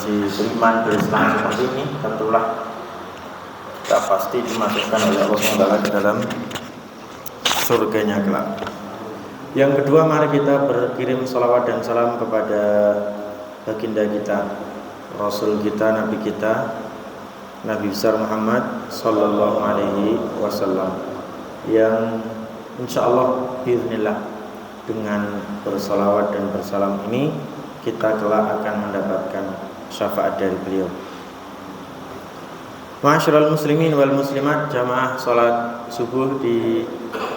kondisi beriman berislam seperti ini, tentulah kita pasti dimasukkan oleh Allah SWT ke dalam surganya kelak. Yang kedua, mari kita berkirim salawat dan salam kepada baginda kita, Rasul kita, Nabi kita, Nabi besar Muhammad Sallallahu Alaihi Wasallam, yang insya Allah biiznillah dengan bersalawat dan bersalam ini kita kelak akan mendapatkan syafaat dari beliau. Ma'asyiral muslimin wal muslimat, jamaah salat subuh di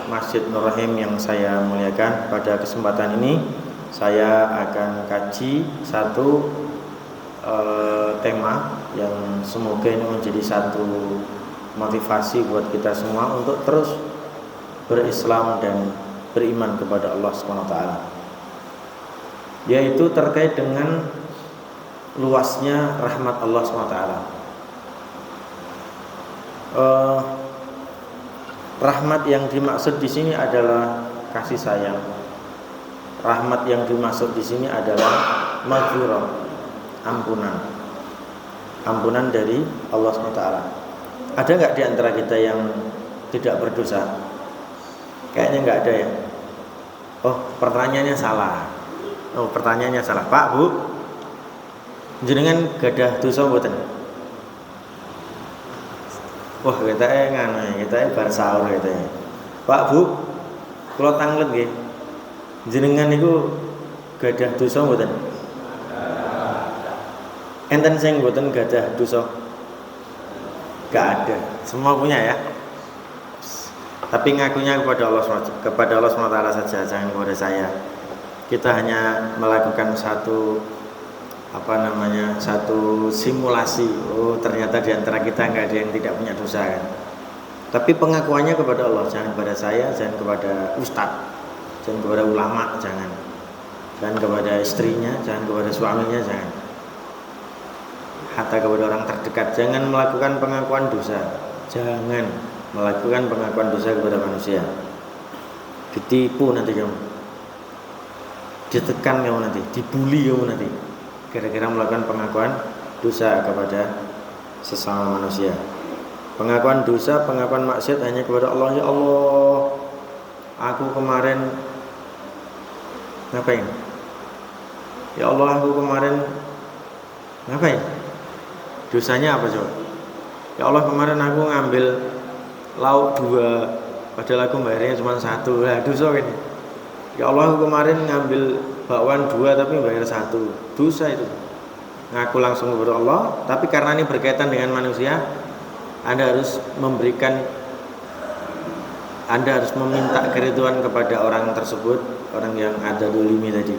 Masjid Nur Rahim yang saya muliakan, pada kesempatan ini saya akan kaji satu tema yang semoga ini menjadi satu motivasi buat kita semua untuk terus berislam dan beriman kepada Allah SWT, yaitu terkait dengan luasnya rahmat Allah SWT. Rahmat yang dimaksud di sini adalah kasih sayang. Rahmat yang dimaksud di sini adalah maghfirah, ampunan. Ampunan dari Allah SWT. Ada nggak di antara kita yang tidak berdosa? Kayaknya nggak ada ya. Oh, pertanyaannya salah. Pak, Bu, jenengan gadah dosa mboten? Wah, kita bar sahur kita. Pak, Bu, kula tanglet nggih. Jenengan niku gadah dosa mboten? Enten sing mboten gadah dosa? Gak ada. Semua punya ya. Tapi ngakunya kepada Allah SWT saja, jangan kepada saya. Kita hanya melakukan satu simulasi. Oh, ternyata di antara kita nggak ada yang tidak punya dosa kan. Tapi pengakuannya kepada Allah, jangan kepada saya, jangan kepada ustadz, jangan kepada ulama, jangan kepada istrinya, jangan kepada suaminya, jangan. Hatta kepada orang terdekat, jangan melakukan pengakuan dosa. Jangan melakukan pengakuan dosa kepada manusia. Ditipu nanti kamu, ditekan kamu nanti, dibully kamu nanti, kira-kira melakukan pengakuan dosa kepada sesama manusia. Pengakuan dosa, pengakuan maksiat hanya kepada Allah. Ya Allah, aku kemarin ngapain? Ya Allah, aku kemarin ngapain? Dosanya apa coba? Ya Allah, kemarin aku ngambil lauk 2, padahal aku bayarnya cuma 1. Lah dosa ini. Ya Allah, aku kemarin ngambil bakwan 2 tapi bayar 1. Dosa itu. Ngaku langsung kepada Allah, tapi karena ini berkaitan dengan manusia, Anda harus meminta keriduan kepada orang tersebut, orang yang ada dolimi tadi.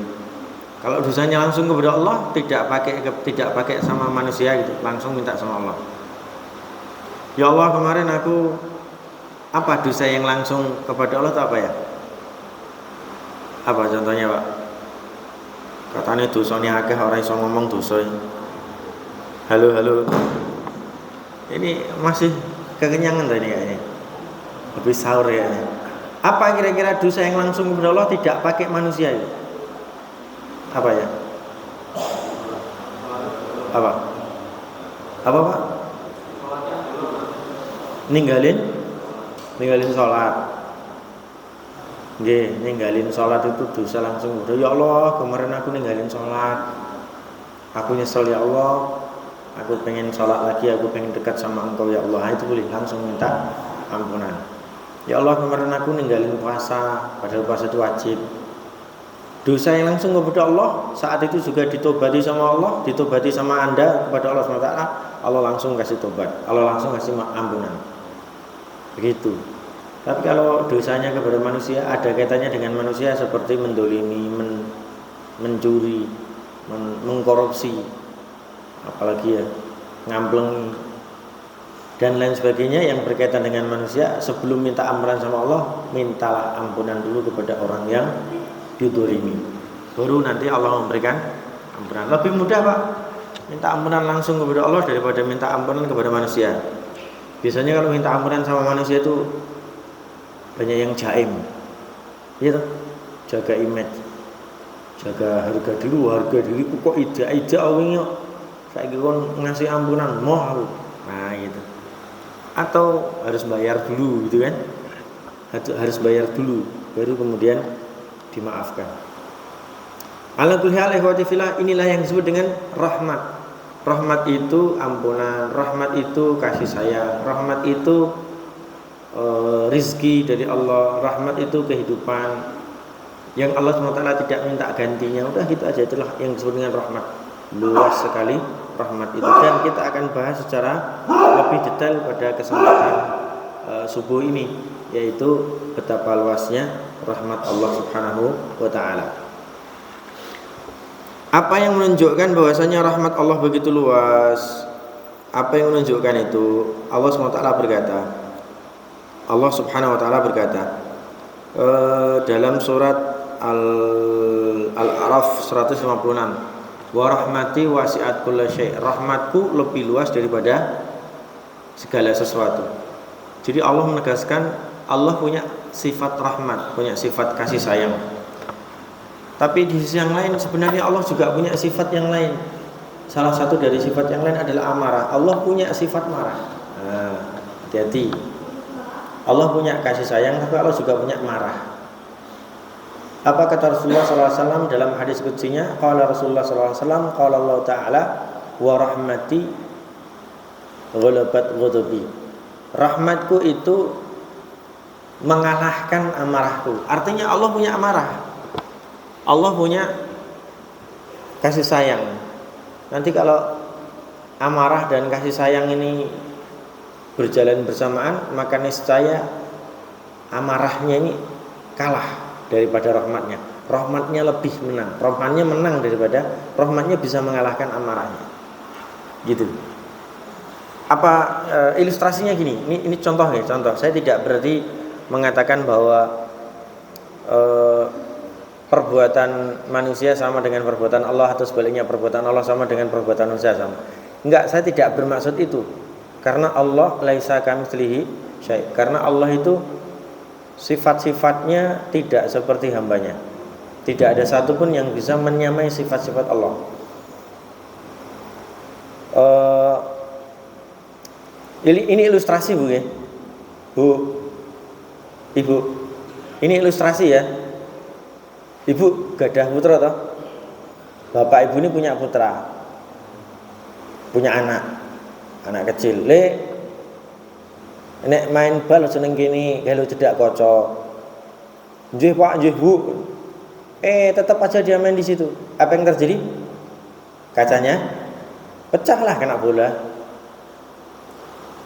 Kalau dosanya langsung kepada Allah, tidak pakai sama manusia gitu, langsung minta sama Allah. Ya Allah, kemarin aku apa dosa yang langsung kepada Allah itu apa ya? Apa contohnya, Pak? Katanya dosanya akeh, orang iso ngomong dosa. Halo. Ini masih kekenyangan tadi kayaknya. Habis sahur kayaknya. Apa kira-kira dosa yang langsung kepada Allah tidak pakai manusia itu? Apa ya? Apa Pak? Ninggalin sholat. Nggih, ninggalin sholat itu dosa langsung. Ya Allah, kemarin aku ninggalin sholat. Aku nyesel ya Allah. Aku pengen sholat lagi, aku pengen dekat sama Engkau ya Allah. Itu boleh langsung minta ampunan. Ya Allah, kemarin aku ninggalin puasa, padahal puasa itu wajib. Dosa yang langsung kepada Allah saat itu juga ditobati sama Allah, ditobati sama Anda kepada Allah SWT. Allah langsung kasih tobat, Allah langsung kasih ampunan. Begitu. Tapi kalau dosanya kepada manusia, ada kaitannya dengan manusia seperti mendolimi, mencuri, mengkorupsi, apalagi ya ngambleng dan lain sebagainya yang berkaitan dengan manusia. Sebelum minta ampunan sama Allah, mintalah ampunan dulu kepada orang yang didolimi, baru nanti Allah memberikan ampunan. Lebih mudah Pak minta ampunan langsung kepada Allah daripada minta ampunan kepada manusia. Biasanya kalau minta ampunan sama manusia itu banyak yang jaim, gitu, jaga image, jaga harga diri kok ida awingnya saiki kon ngasih ampunan moh aku. Nah, gitu. Atau harus bayar dulu gitu kan? Harus bayar dulu baru kemudian dimaafkan. Ala kulli hal ikhwati fillah, inilah yang disebut dengan rahmat. Rahmat itu ampunan, rahmat itu kasih sayang, rahmat itu rizki dari Allah, rahmat itu kehidupan yang Allah SWT tidak minta gantinya. Udah gitu aja, itulah yang disebut dengan rahmat. Luas sekali rahmat itu, dan kita akan bahas secara lebih detail pada kesempatan subuh ini, yaitu betapa luasnya rahmat Allah Subhanahu wa taala. Apa yang menunjukkan bahwasanya rahmat Allah begitu luas? Apa yang menunjukkan itu? Allah SWT berkata, Allah Subhanahu wa taala berkata dalam surat Al-A'raf 156, wa rahmati wasi'at kulla syai'. Rahmatku lebih luas daripada segala sesuatu. Jadi Allah menegaskan Allah punya sifat rahmat, punya sifat kasih sayang. Tapi di sisi yang lain sebenarnya Allah juga punya sifat yang lain. Salah satu dari sifat yang lain adalah amarah. Allah punya sifat marah. Nah, hati-hati. Allah punya kasih sayang, tapi Allah juga punya marah. Apa kata Rasulullah SAW dalam hadis qudsinya? Qala Rasulullah SAW, qala Allah Ta'ala, wa rahmati ghalabat ghadabi. Rahmatku itu mengalahkan amarahku. Artinya Allah punya amarah. Allah punya kasih sayang. Nanti kalau amarah dan kasih sayang ini berjalan bersamaan, maka niscaya amarahnya ini kalah daripada rahmatnya. Rahmatnya lebih menang. Rahmatnya menang daripada, rahmatnya bisa mengalahkan amarahnya. Gitu. Apa ilustrasinya gini? Ini contoh ya, contoh. Saya tidak berarti mengatakan bahwa perbuatan manusia sama dengan perbuatan Allah, atau sebaliknya perbuatan Allah sama dengan perbuatan manusia sama. Enggak, saya tidak bermaksud itu. Karena Allah laisa kamitslihi syai'. Karena Allah itu sifat-sifatnya tidak seperti hambanya. Tidak ada satupun yang bisa menyamai sifat-sifat Allah. Ini ilustrasi Bu ya. Bu, Ibu, ini ilustrasi ya. Ibu gadah putra toh. Bapak ibu ini punya putra, punya anak kecil. Nek main bal seneng gini, kalau tidak kocok. Nggih Pak, nggih Bu. Tetap aja dia main di situ. Apa yang terjadi? Kacanya pecahlah, kena bola.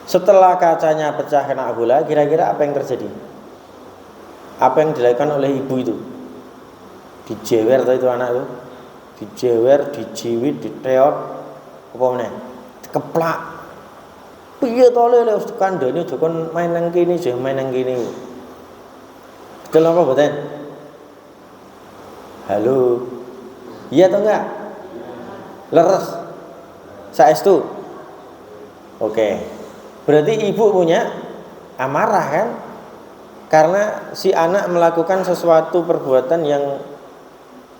Setelah kacanya pecah kena bola, kira-kira apa yang terjadi? Apa yang dilakukan oleh ibu itu? Dijewer itu anak itu, dijewer, dijiwit, diteot, apa meneh, dikeplak. Piye to le wis kandhane aja kon main nang kene, aja main nang kene. Betul apa mboten? Halo. Iya atau enggak? Leres. Saestu. Oke. Berarti ibu punya amarah kan? Karena si anak melakukan sesuatu perbuatan yang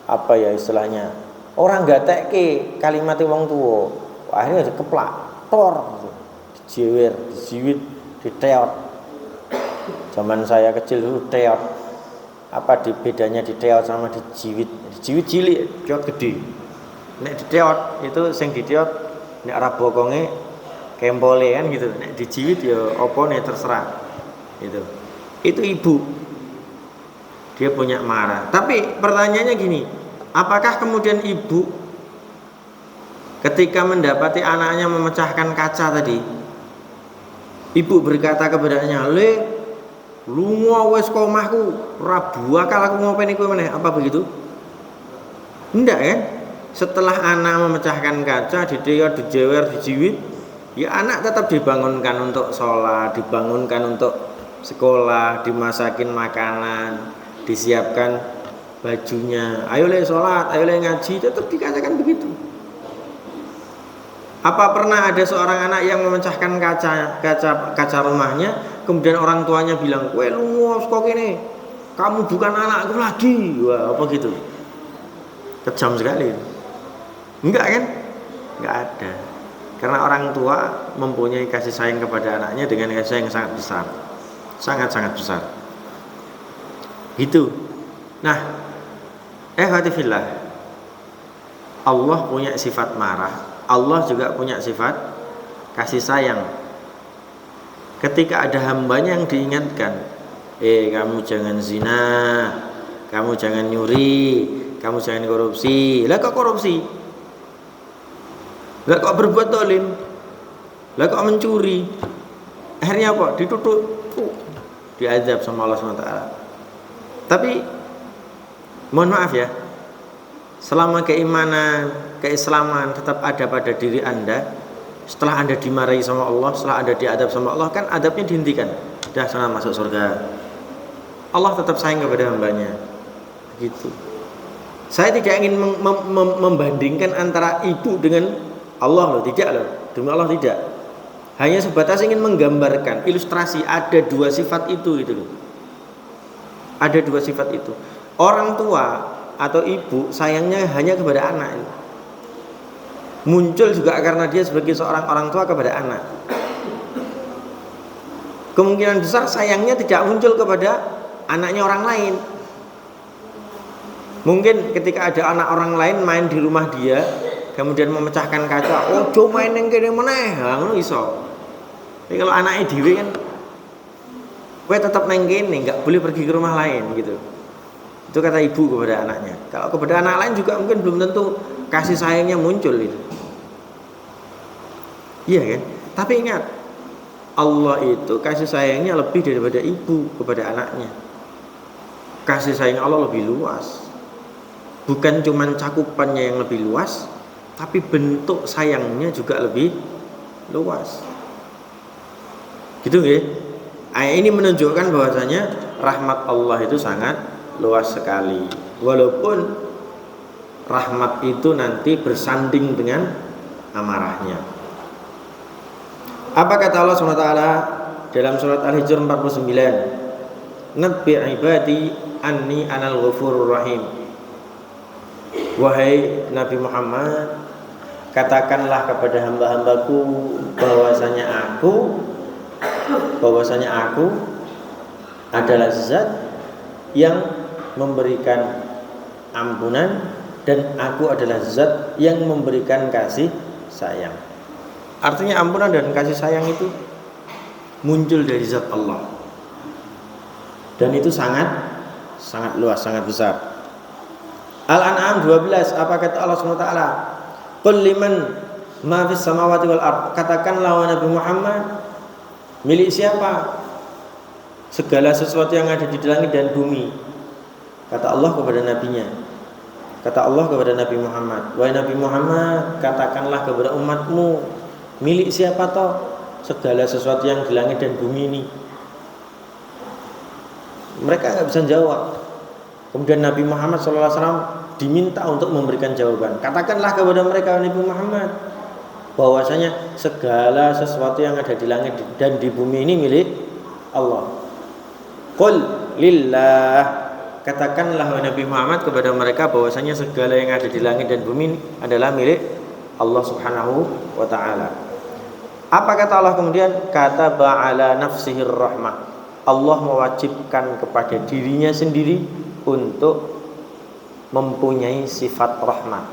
apa ya istilahnya, orang gatekke kalimat wong tua, akhirnya dikeplak, tor, dijewer, dijiwit, diteot. Zaman saya kecil dulu teot. Apa bedanya diteot sama dijiwit? Dijiwit cilik, teot gede. Nek diteot itu sing diteot nek ora bokonge kempole kan gitu. Nek dijiwit ya opone terserah. Gitu. Itu ibu. Dia punya marah. Tapi pertanyaannya gini, apakah kemudian ibu ketika mendapati anaknya memecahkan kaca tadi, ibu berkata kepadanya, "Le, lunga wis komahku, ora buakal aku ngopeni kowe meneh." Apa begitu? Enggak kan? Setelah anak memecahkan kaca, diteot, dijewer, dijiwit, ya anak tetap dibangunkan untuk sholat, dibangunkan untuk sekolah, dimasakin makanan, disiapkan bajunya, ayo le sholat, ayo le ngaji, tetap dikatakan begitu. Apa pernah ada seorang anak yang memecahkan kaca rumahnya, kemudian orang tuanya bilang, "Kowe lunga kok kene, kamu bukan anakku lagi." Wah, apa gitu? Kejam sekali. Enggak kan? Nggak ada. Karena orang tua mempunyai kasih sayang kepada anaknya dengan kasih sayang yang sangat besar. Sangat-sangat besar. Gitu. Nah, fillah. Allah punya sifat marah. Allah juga punya sifat kasih sayang. Ketika ada hambanya yang diingatkan, kamu jangan zina, kamu jangan nyuri, kamu jangan korupsi. Lah kok korupsi? Lah kok berbuat dolim? Lah kok mencuri? Akhirnya apa? Ditutup, diazab sama Allah SWT. Tapi mohon maaf ya, selama keimanan, keislaman tetap ada pada diri Anda, setelah Anda dimarahi sama Allah, setelah Anda diadab sama Allah, kan adabnya dihentikan. Dah sana masuk surga. Allah tetap sayang kepada hambanya. Begitu. Saya tidak ingin membandingkan antara ibu dengan Allah loh, tidak loh. Demi Allah tidak. Hanya sebatas ingin menggambarkan ilustrasi ada dua sifat itu gitu loh. Ada dua sifat itu. Orang tua atau ibu sayangnya hanya kepada anak. Muncul juga karena dia sebagai seorang orang tua kepada anak. Kemungkinan besar sayangnya tidak muncul kepada anaknya orang lain. Mungkin ketika ada anak orang lain main di rumah dia, kemudian memecahkan kaca, ojo main yang kene meneh, ngono iso. Tapi kalau anaknya dhewe kan kowe tetap nang kene, enggak boleh pergi ke rumah lain gitu. Itu kata ibu kepada anaknya. Kalau kepada anak lain juga mungkin belum tentu kasih sayangnya muncul itu. Iya kan? Tapi ingat, Allah itu kasih sayangnya lebih daripada ibu kepada anaknya. Kasih sayang Allah lebih luas. Bukan cuma cakupannya yang lebih luas, tapi bentuk sayangnya juga lebih luas. Gitu nggih? Ayat ini menunjukkan bahwasanya rahmat Allah itu sangat luas sekali. Walaupun rahmat itu nanti bersanding dengan amarahnya. Apa kata Allah SWT dalam surat Al-Hijr 49? Nabbi ibadi anni anal ghafurur rahim. Wahai Nabi Muhammad, katakanlah kepada hamba-hambaku bahwasanya aku adalah zat yang memberikan ampunan dan aku adalah zat yang memberikan kasih sayang. Artinya ampunan dan kasih sayang itu muncul dari zat Allah. Dan itu sangat luas, sangat besar. Al-An'am 12, apa kata Allah SWT? Qul liman ma fis samawati wal ard. Katakanlah wahai Nabi Muhammad, milik siapa segala sesuatu yang ada di langit dan bumi? Kata Allah kepada nabinya. Kata Allah kepada Nabi Muhammad, wahai Nabi Muhammad, katakanlah kepada umatmu, milik siapa toh segala sesuatu yang di langit dan bumi ini? Mereka nggak bisa jawab. Kemudian Nabi Muhammad SAW diminta untuk memberikan jawaban. Katakanlah kepada mereka, Nabi Muhammad, bahwasanya segala sesuatu yang ada di langit dan di bumi ini milik Allah. Qul lillah. Katakanlah Nabi Muhammad kepada mereka bahwasanya segala yang ada di langit dan bumi adalah milik Allah Subhanahu wa taala. Apa kata Allah kemudian? Kataba ala nafsihir rahmah. Allah mewajibkan kepada dirinya sendiri untuk mempunyai sifat rahmat.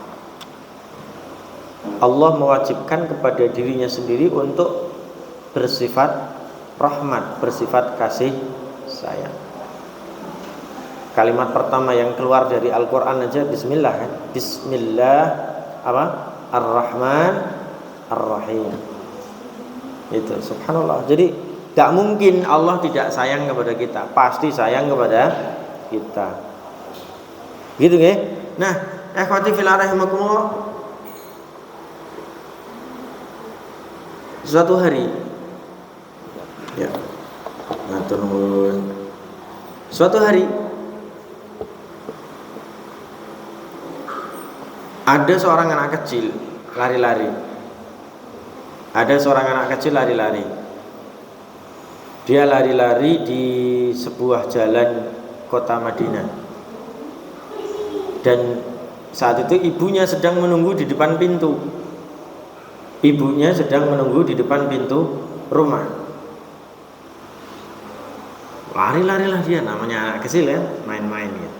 Allah mewajibkan kepada dirinya sendiri untuk bersifat rahmat, bersifat kasih sayang. Kalimat pertama yang keluar dari Al-Quran aja Bismillah kan? Bismillah apa? Ar-Rahman Ar-Rahim. Itu subhanallah. Jadi gak mungkin Allah tidak sayang kepada kita, pasti sayang kepada kita. Gitu nggih? Nah, ikhwati fillah rahimakumullah. Suatu hari ya. Matur nuwun. Suatu hari ada seorang anak kecil lari-lari. Ada seorang anak kecil lari-lari. Dia lari-lari di sebuah jalan kota Madinah. Dan saat itu ibunya sedang menunggu di depan pintu. Ibunya sedang menunggu di depan pintu rumah. Lari-larilah dia, namanya anak kecil ya, main-main ya.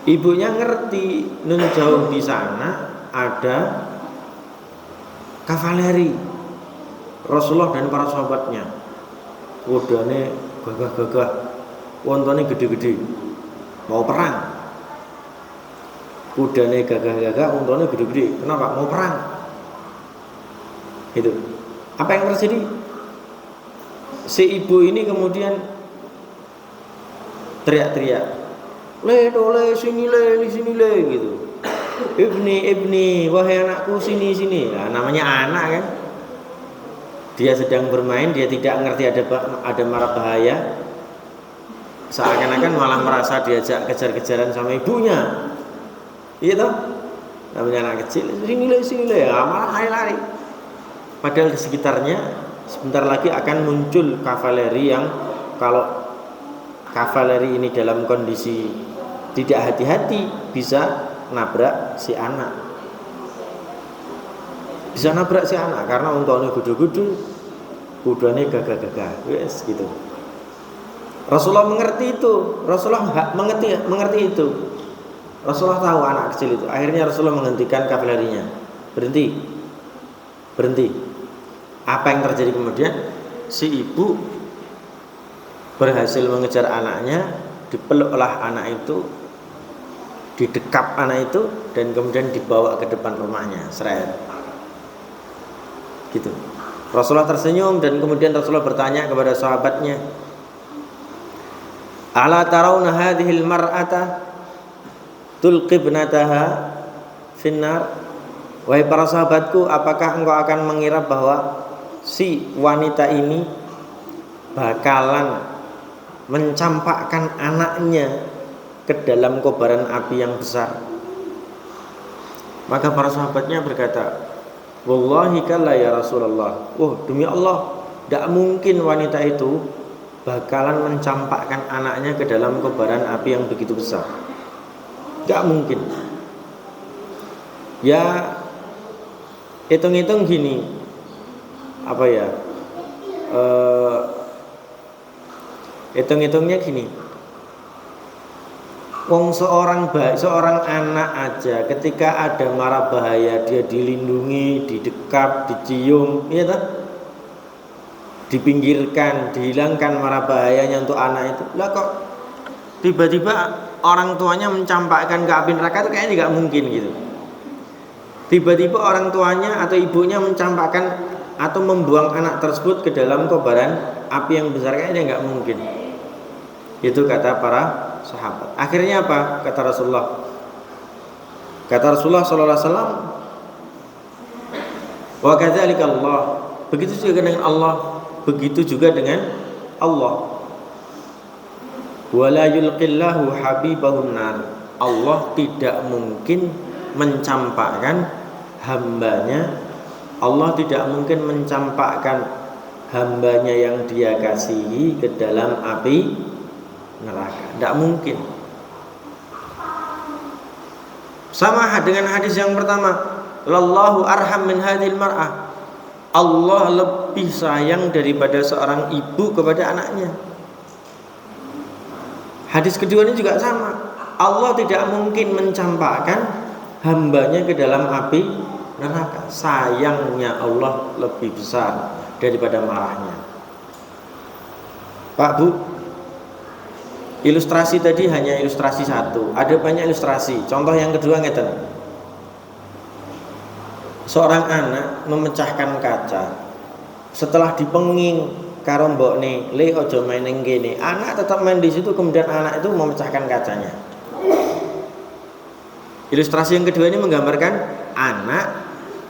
Ibunya ngerti nun jauh di sana ada kavaleri Rasulullah dan para sahabatnya. Kudane gagah-gagah, wontone gede-gede, mau perang. Kudane gagah-gagah, wontone gede-gede. Kenapa? Mau perang. Itu. Apa yang terjadi? Si ibu ini kemudian teriak-teriak, le sini le, di sini le gitu. Ibni, wahai anakku sini. Nah, namanya anak kan. Dia sedang bermain, dia tidak ngerti ada mara bahaya. Seakan-akan malah merasa diajak kejar-kejaran sama ibunya. Iya toh? Namanya anak kecil, sini le, malah lari. Padahal di sekitarnya sebentar lagi akan muncul kavaleri yang kalau kavaleri ini dalam kondisi tidak hati-hati bisa nabrak si anak. Bisa nabrak si anak karena untone gudu-gudu, kudane gagah-gagah, wes gitu. Rasulullah mengerti itu, Rasulullah mengerti itu. Rasulullah tahu anak kecil itu. Akhirnya Rasulullah menghentikan kavalerinya. Berhenti. Apa yang terjadi kemudian? Si ibu berhasil mengejar anaknya, dipeluklah anak itu, didekap anak itu, dan kemudian dibawa ke depan rumahnya. Seret. Gitu. Rasulullah tersenyum dan kemudian Rasulullah bertanya kepada sahabatnya, ala tarawna hadhil mar'ata tulqi ibnataha finnar. Wahai para sahabatku, apakah engkau akan mengira bahwa si wanita ini bakalan mencampakkan anaknya ke dalam kobaran api yang besar? Maka para sahabatnya berkata, wallahi kalla ya Rasulullah. Demi Allah, tidak mungkin wanita itu bakalan mencampakkan anaknya ke dalam kobaran api yang begitu besar. Tidak mungkin. Ya, hitung-hitung gini, apa ya? Hitung-hitungnya gini. Seorang anak aja ketika ada mara bahaya dia dilindungi, didekap, dicium, ya toh? Dipinggirkan, dihilangkan mara bahayanya untuk anak itu. Lah kok tiba-tiba orang tuanya mencampakkan ke api neraka itu kayaknya nggak mungkin gitu. Tiba-tiba orang tuanya atau ibunya mencampakkan atau membuang anak tersebut ke dalam kobaran api yang besar, kayaknya nggak mungkin. Itu kata para sahabat. Akhirnya apa? Kata Rasulullah sallallahu alaihi wasallam, wa kadzalika Allah. Begitu juga dengan Allah. Begitu juga dengan Allah. Wala yulqillahu habibahun nar. Allah tidak mungkin mencampakkan hambanya. Allah tidak mungkin mencampakkan hambanya yang dia kasihi ke dalam api neraka. Tidak mungkin. Sama dengan hadis yang pertama, lallahu arham min hadhil mar'ah. Allah lebih sayang daripada seorang ibu kepada anaknya. Hadis kedua ini juga sama. Allah tidak mungkin mencampakkan hambanya ke dalam api neraka. Sayangnya Allah lebih besar daripada marahnya. Pak Bu, ilustrasi tadi hanya ilustrasi satu. Ada banyak ilustrasi. Contoh yang kedua ngeten. Seorang anak memecahkan kaca. Setelah dipenging karo mbokne, le ojo main ning kene. Anak tetap main di situ, kemudian anak itu memecahkan kacanya. Ilustrasi yang kedua ini menggambarkan anak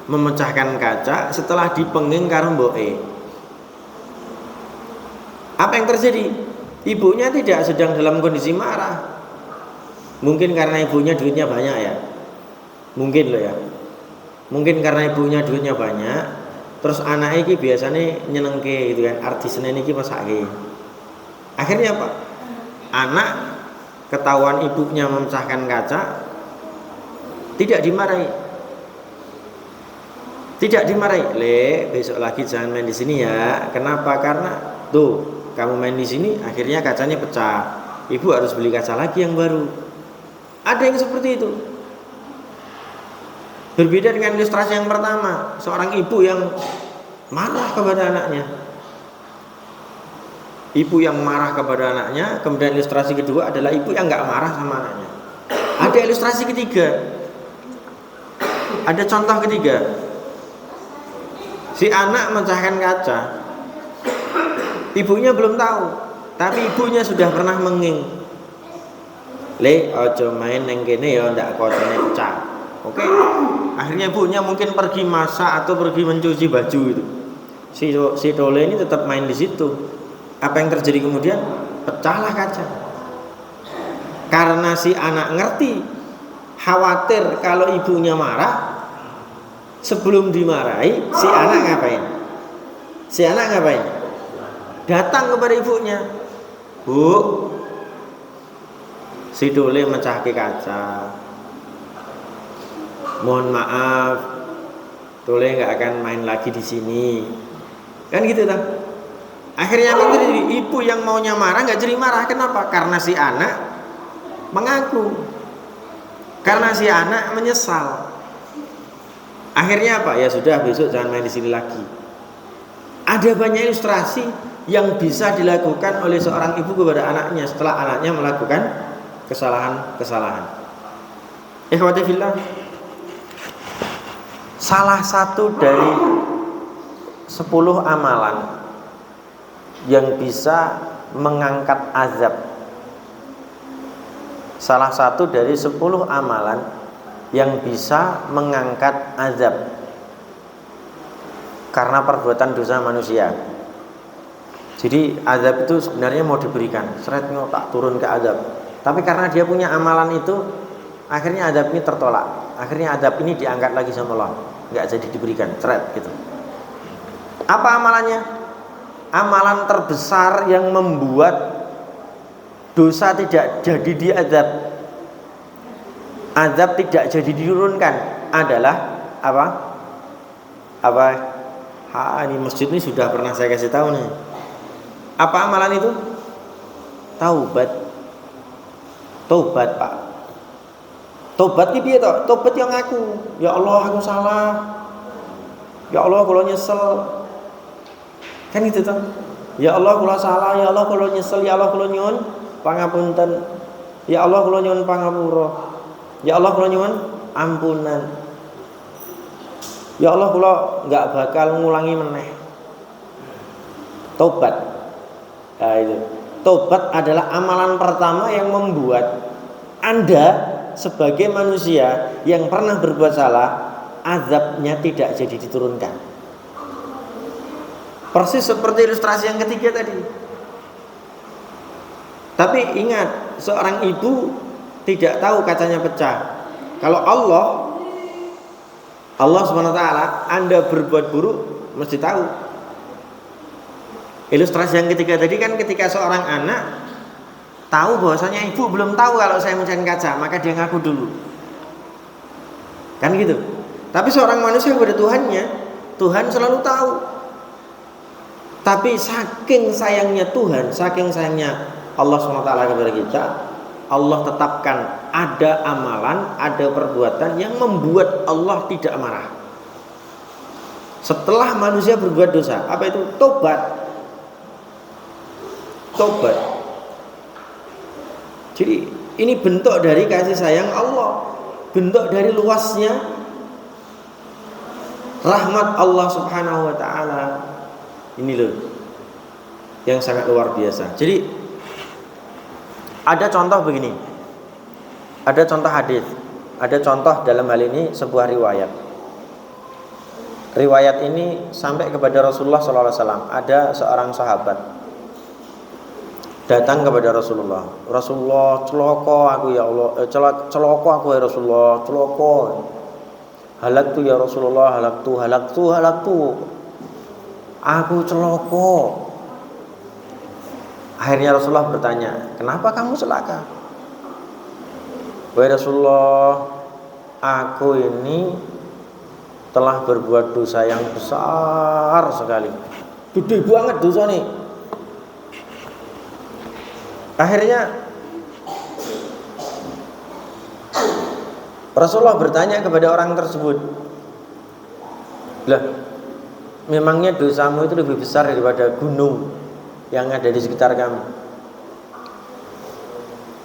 memecahkan kaca setelah dipenging karo mboke. Apa yang terjadi? Ibunya tidak sedang dalam kondisi marah. Mungkin karena ibunya duitnya banyak ya. Mungkin loh ya. Mungkin karena ibunya duitnya banyak. Terus anak ini biasanya nyenengke gitu kan. Artisnya ini masake. Akhirnya apa? Anak ketahuan ibunya memecahkan kaca, tidak dimarahi. Tidak dimarahi. Le, besok lagi jangan main di sini ya. Kenapa? Karena tuh kamu main di sini akhirnya kacanya pecah. Ibu harus beli kaca lagi yang baru. Ada yang seperti itu. Berbeda dengan ilustrasi yang pertama, seorang ibu yang marah kepada anaknya. Ibu yang marah kepada anaknya. Kemudian ilustrasi kedua adalah ibu yang nggak marah sama anaknya. Ada ilustrasi ketiga. Ada contoh ketiga. Si anak mecahkan kaca. Ibunya belum tahu, tapi ibunya sudah pernah menging. Le, ojo main neng kene ya ndak kocone pecah. Oke. Akhirnya ibunya mungkin pergi masak atau pergi mencuci baju itu. Si Tole ini tetap main di situ. Apa yang terjadi kemudian? Pecahlah kaca. Karena si anak ngerti, khawatir kalau ibunya marah, sebelum dimarahi, si anak ngapain? Si anak ngapain? Datang kepada ibunya. Bu, si Dole mecahke kaca. Mohon maaf, Dole nggak akan main lagi di sini. Kan gitu kan? Akhirnya apa terjadi? Ibu yang maunya marah nggak jadi marah. Kenapa? Karena si anak mengaku. Karena si anak menyesal. Akhirnya apa? Ya sudah, besok jangan main di sini lagi. Ada banyak ilustrasi yang bisa dilakukan oleh seorang ibu kepada anaknya setelah anaknya melakukan kesalahan-kesalahan. Ikhwati fillah, salah satu dari 10 amalan yang bisa mengangkat azab. Salah satu dari 10 amalan yang bisa mengangkat azab karena perbuatan dosa manusia. Jadi azab itu sebenarnya mau diberikan, seret tak turun ke azab. Tapi karena dia punya amalan itu, akhirnya azab ini tertolak. Akhirnya azab ini diangkat lagi sama Allah, nggak jadi diberikan, seret gitu. Apa amalannya? Amalan terbesar yang membuat dosa tidak jadi diazab, azab tidak jadi diturunkan adalah apa? Ini masjid ini sudah pernah saya kasih tahu nih. Apa amalan itu? Taubat. Taubat, Pak. Taubat iki piye to? Taubat yang aku. Ya Allah, aku salah. Ya Allah, kula nyesel. Kan gitu toh. Ya Allah, kula salah. Ya Allah, kula nyesel. Ya Allah, kula nyuwun pangapunten. Ya Allah, kula nyuwun pangapura. Ya Allah, kula nyuwun ampunan. Ya Allah, kula enggak bakal ngulangi meneh. Taubat. Nah, itu. Taubat adalah amalan pertama yang membuat Anda sebagai manusia yang pernah berbuat salah, azabnya tidak jadi diturunkan. Persis seperti ilustrasi yang ketiga tadi. Tapi ingat, seorang ibu tidak tahu kacanya pecah. Kalau Allah SWT, Anda berbuat buruk mesti tahu. Ilustrasi yang ketiga tadi kan ketika seorang anak tahu bahwasanya ibu belum tahu kalau saya mecahin kaca, maka dia ngaku dulu. Kan gitu. Tapi seorang manusia kepada Tuhannya, Tuhan selalu tahu. Tapi saking sayangnya Tuhan, saking sayangnya Allah SWT kepada kita, Allah tetapkan ada amalan, ada perbuatan yang membuat Allah tidak marah. Setelah manusia berbuat dosa, apa itu? Tobat. Tobat. Jadi ini bentuk dari kasih sayang Allah, bentuk dari luasnya rahmat Allah Subhanahu wa taala. Ini loh yang sangat luar biasa. Jadi ada contoh begini. Ada contoh hadis. Ada contoh dalam hal ini sebuah riwayat. Riwayat ini sampai kepada Rasulullah SAW. Ada seorang sahabat datang kepada Rasulullah. Rasulullah, celoko aku ya Allah, celoko aku ya Rasulullah, celoko. Halaktu ya Rasulullah, halaktu. Aku celoko. Akhirnya Rasulullah bertanya, kenapa kamu celaka? Wahai Rasulullah, aku ini telah berbuat dosa yang besar sekali. Gede banget dosa nih. Akhirnya Rasulullah bertanya kepada orang tersebut, "Lah, memangnya dosamu itu lebih besar daripada gunung yang ada di sekitar kamu?"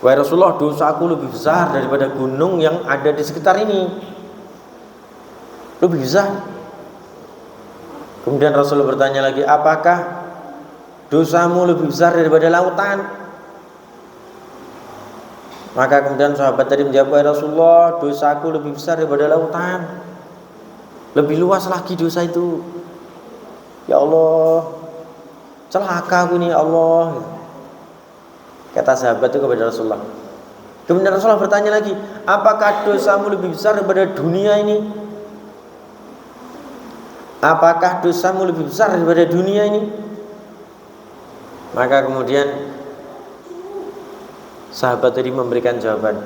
"Wahai Rasulullah, dosaku lebih besar daripada gunung yang ada di sekitar ini." Lebih besar. Kemudian Rasulullah bertanya lagi, "Apakah dosamu lebih besar daripada lautan?" Maka kemudian sahabat tadi menjawab, "Wahai Rasulullah, dosaku lebih besar daripada lautan. Lebih luas lagi dosa itu. Ya Allah, celaka aku ini, ya Allah." Kata sahabat itu kepada Rasulullah. Kemudian Rasulullah bertanya lagi, "Apakah dosamu lebih besar daripada dunia ini? Apakah dosamu lebih besar daripada dunia ini?" Maka kemudian sahabat tadi memberikan jawaban,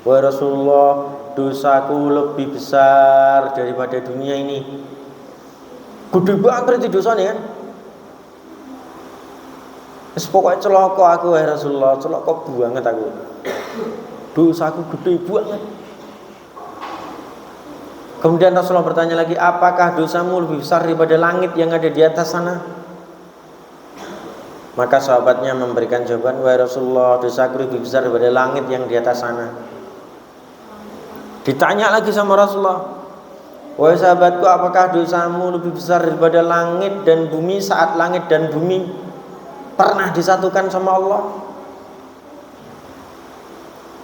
"Wahai Rasulullah, dosaku lebih besar daripada dunia ini." Gede banget itu dosanya kan? Pokoknya celaka aku, wahai Rasulullah, celaka banget aku. Dosaku gede banget. Kemudian Rasulullah bertanya lagi, "Apakah dosamu lebih besar daripada langit yang ada di atas sana?" Maka sahabatnya memberikan jawaban, "Wahai Rasulullah, dosaku lebih besar daripada langit yang di atas sana." Ditanya lagi sama Rasulullah, "Wahai sahabatku, apakah dosamu lebih besar daripada langit dan bumi saat langit dan bumi pernah disatukan sama Allah?"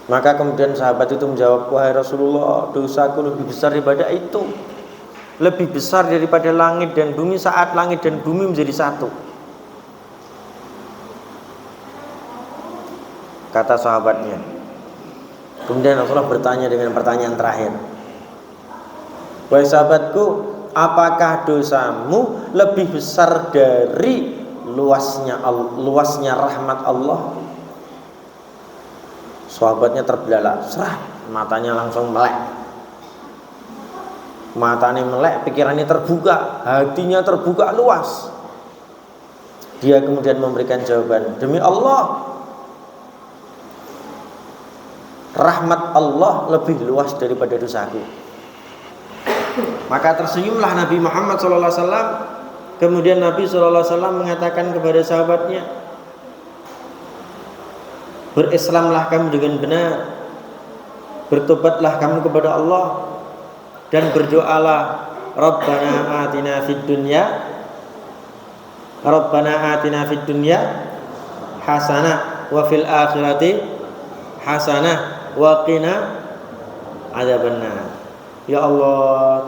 Maka kemudian sahabat itu menjawab, "Wahai Rasulullah, dosaku lebih besar daripada itu. Lebih besar daripada langit dan bumi saat langit dan bumi menjadi satu." Kata sahabatnya. Kemudian Rasulullah bertanya dengan pertanyaan terakhir, "Wahai sahabatku, apakah dosamu lebih besar dari luasnya rahmat Allah?" Sahabatnya terbelalak, matanya langsung melek. Matanya melek, pikirannya terbuka, hatinya terbuka luas. Dia kemudian memberikan jawaban, "Demi Allah, rahmat Allah lebih luas daripada dosaku." Maka tersenyumlah Nabi Muhammad SAW. Kemudian Nabi SAW mengatakan kepada sahabatnya, "Berislamlah kamu dengan benar, bertobatlah kamu kepada Allah, dan berdoalah, Rabbana atina fid dunya hasanah wa fil akhirati hasanah wa qina adzabannar." Ya Allah,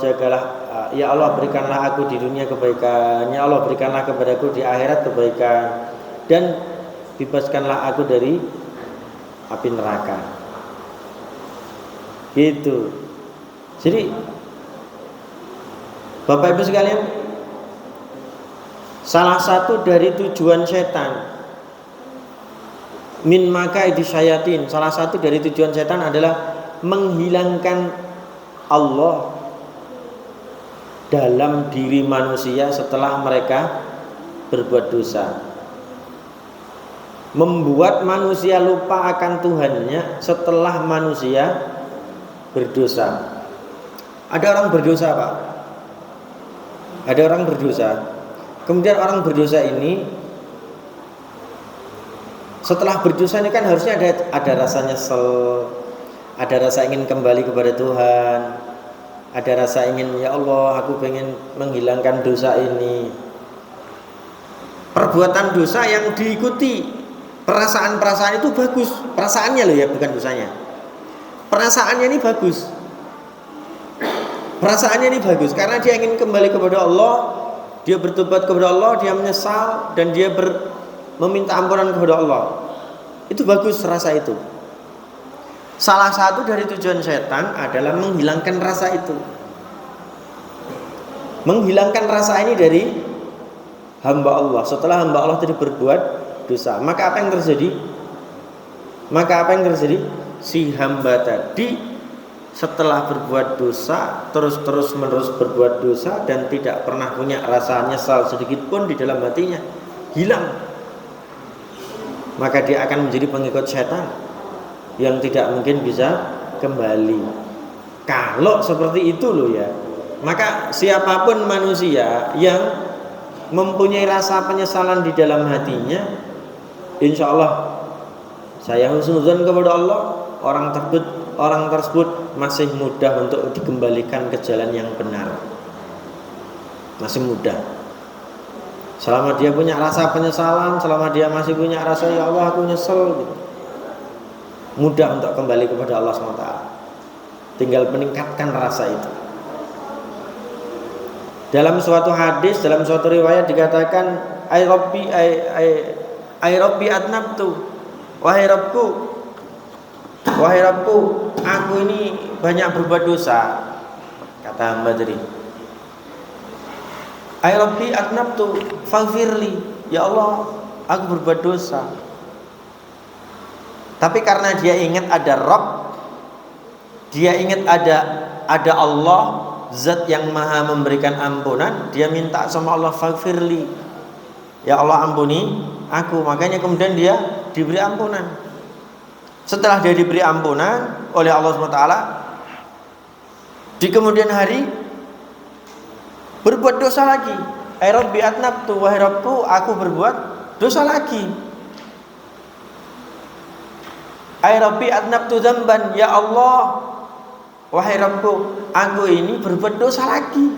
ya Allah, berikanlah aku di dunia kebaikan. Ya Allah, berikanlah kepadaku di akhirat kebaikan, dan bebaskanlah aku dari api neraka. Gitu. Jadi Bapak Ibu sekalian, salah satu dari tujuan setan min makaidi syayatin, salah satu dari tujuan setan adalah menghilangkan Allah dalam diri manusia setelah mereka berbuat dosa. Membuat manusia lupa akan Tuhannya setelah manusia berdosa. Ada orang berdosa, Pak. Ada orang berdosa. Kemudian orang berdosa ini setelah berdosa ini kan harusnya ada rasa nyesel, ada rasa ingin kembali kepada Tuhan, ada rasa ingin, ya Allah, aku pengen menghilangkan dosa ini. Perbuatan dosa yang diikuti perasaan-perasaan itu bagus. Perasaannya loh ya, bukan dosanya. Perasaannya ini bagus. Perasaannya ini bagus karena dia ingin kembali kepada Allah, dia bertobat kepada Allah, dia menyesal, dan dia meminta ampunan kepada Allah. Itu bagus rasa itu. Salah satu dari tujuan setan adalah menghilangkan rasa itu. Menghilangkan rasa ini dari hamba Allah. Setelah hamba Allah tadi berbuat dosa, maka apa yang terjadi? Si hamba tadi setelah berbuat dosa terus menerus berbuat dosa dan tidak pernah punya rasa nyesal sedikit pun di dalam hatinya, hilang, maka dia akan menjadi pengikut setan yang tidak mungkin bisa kembali. Kalau seperti itu loh ya, maka siapapun manusia yang mempunyai rasa penyesalan di dalam hatinya, insya Allah saya husnuzon kepada Allah, orang tersebut masih mudah untuk dikembalikan ke jalan yang benar. Masih mudah. Selama dia punya rasa penyesalan, selama dia masih punya rasa ya Allah aku nyesel gitu, mudah untuk kembali kepada Allah SWT. Tinggal meningkatkan rasa itu. Dalam suatu hadis, dalam suatu riwayat dikatakan ay Rabbi adnabtu, wahai Rabbku, aku ini banyak berbuat dosa. Kata hamba tadi, ay Rabbi adnabtu faghfirli, ya Allah aku berbuat dosa. Tapi karena dia ingat ada Rabb, dia ingat ada Allah, zat yang maha memberikan ampunan, dia minta sama Allah faghfirli, ya Allah ampuni aku. Makanya kemudian dia diberi ampunan. Setelah dia diberi ampunan oleh Allah SWT, di kemudian hari berbuat dosa lagi. Ay Rabbi adnabtu, wahai Rabbku aku berbuat dosa lagi. Ay Rabbi adnabtu dzamban, ya Allah wahai Rabbku aku ini berbuat dosa lagi.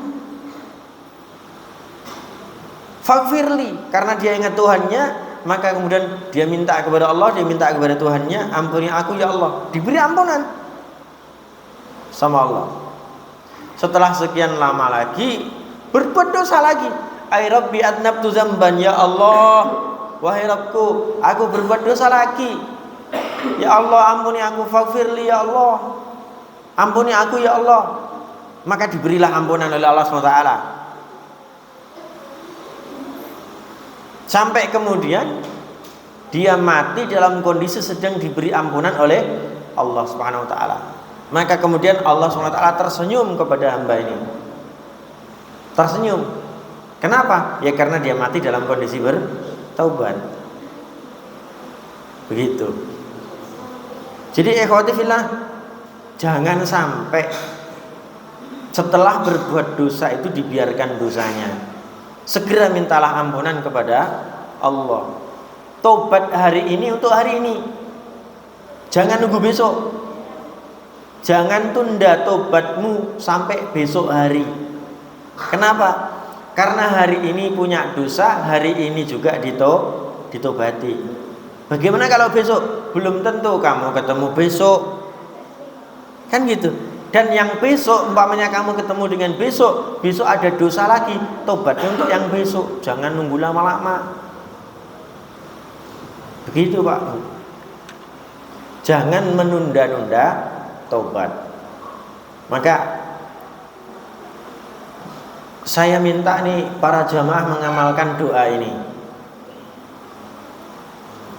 Faghfirli, karena dia ingat Tuhannya, maka kemudian dia minta kepada Allah, dia minta kepada Tuhannya, ampuni aku ya Allah. Diberi ampunan sama Allah. Setelah sekian lama lagi berbuat dosa lagi. Ay Rabbi adnabtu dzamban, ya Allah wahai Rabbku aku berbuat dosa lagi. Ya Allah ampuni aku, faghfirli ya Allah, ampuni aku ya Allah. Maka diberilah ampunan oleh Allah SWT. Sampai kemudian dia mati dalam kondisi sedang diberi ampunan oleh Allah Subhanahu wa taala. Maka kemudian Allah Subhanahu wa taala tersenyum kepada hamba ini. Tersenyum. Kenapa? Ya karena dia mati dalam kondisi bertaubat. Begitu. Jadi ikhwati fillah, jangan sampai setelah berbuat dosa itu dibiarkan dosanya. Segera mintalah ampunan kepada Allah. Tobat hari ini untuk hari ini. Jangan nunggu besok. Jangan tunda tobatmu sampai besok hari. Kenapa? Karena hari ini punya dosa, hari ini juga ditobati. Bagaimana kalau besok? Belum tentu kamu ketemu besok. Kan gitu. Dan yang besok, umpamanya kamu ketemu dengan besok ada dosa lagi, tobatnya untuk yang besok, jangan nunggu lama-lama. Begitu Pak. Jangan menunda-nunda tobat. Maka saya minta nih para jamaah mengamalkan doa ini.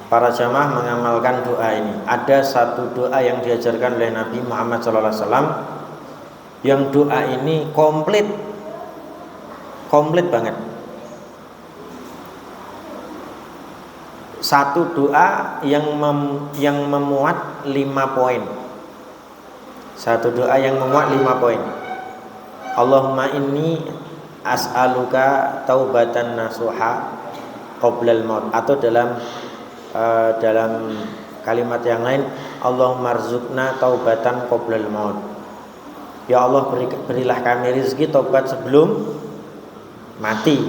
Para jamaah mengamalkan doa ini. Ada satu doa yang diajarkan oleh Nabi Muhammad SAW, yang doa ini komplit banget. Satu doa yang memuat 5 poin. Satu doa yang memuat 5 poin. Allahumma inni as'aluka taubatan nasuha qoblal maut, atau dalam kalimat yang lain, Allahumma rzuqna taubatan qoblal maut. Ya Allah berilah kami rezeki taubat sebelum mati.